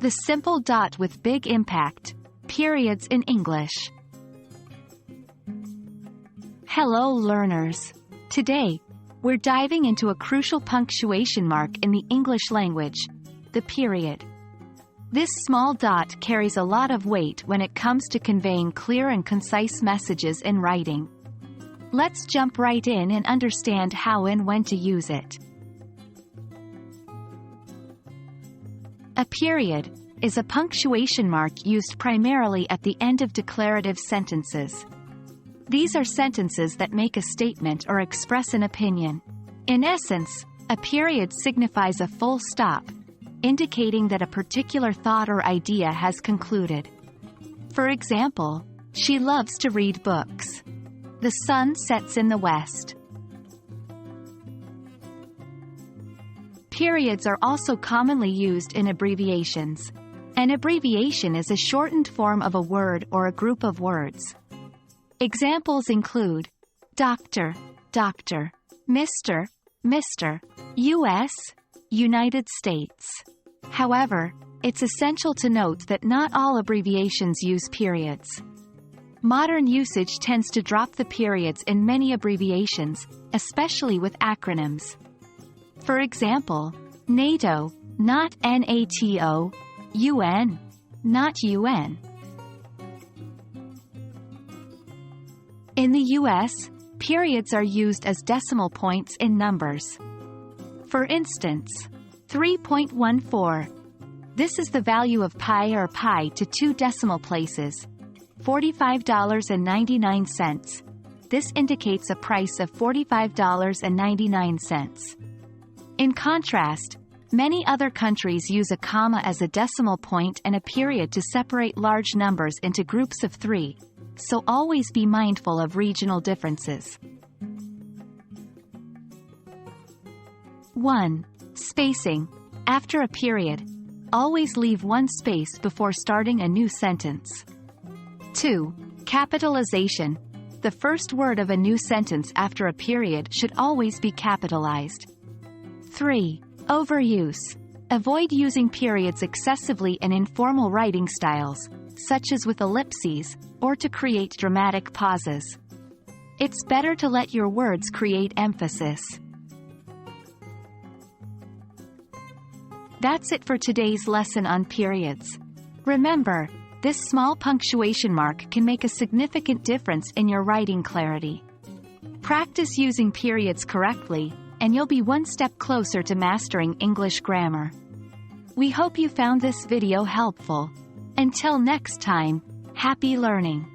The simple dot with big impact. Periods in English. Hello learners. Today, we're diving into a crucial punctuation mark in the English language, the period. This small dot carries a lot of weight when it comes to conveying clear and concise messages in writing. Let's jump right in and understand how and when to use it. A period is a punctuation mark used primarily at the end of declarative sentences. These are sentences that make a statement or express an opinion. In essence, a period signifies a full stop, indicating that a particular thought or idea has concluded. For example, she loves to read books. The sun sets in the west. Periods are also commonly used in abbreviations. An abbreviation is a shortened form of a word or a group of words. Examples include Doctor, Doctor, Mr., Mr., US, United States. However, it's essential to note that not all abbreviations use periods. Modern usage tends to drop the periods in many abbreviations, especially with acronyms. For example, NATO, not NATO, UN, not UN. In the US, periods are used as decimal points in numbers. For instance, 3.14. This is the value of pi or pi to 2 decimal places, $45.99. This indicates a price of $45.99. In contrast, many other countries use a comma as a decimal point and a period to separate large numbers into groups of 3, so always be mindful of regional differences. 1. Spacing. After a period, always leave one space before starting a new sentence. 2. Capitalization. The first word of a new sentence after a period should always be capitalized. 3. Overuse. Avoid using periods excessively in informal writing styles, such as with ellipses, or to create dramatic pauses. It's better to let your words create emphasis. That's it for today's lesson on periods. Remember, this small punctuation mark can make a significant difference in your writing clarity. Practice using periods correctly, and you'll be one step closer to mastering English grammar. We hope you found this video helpful. Until next time, happy learning!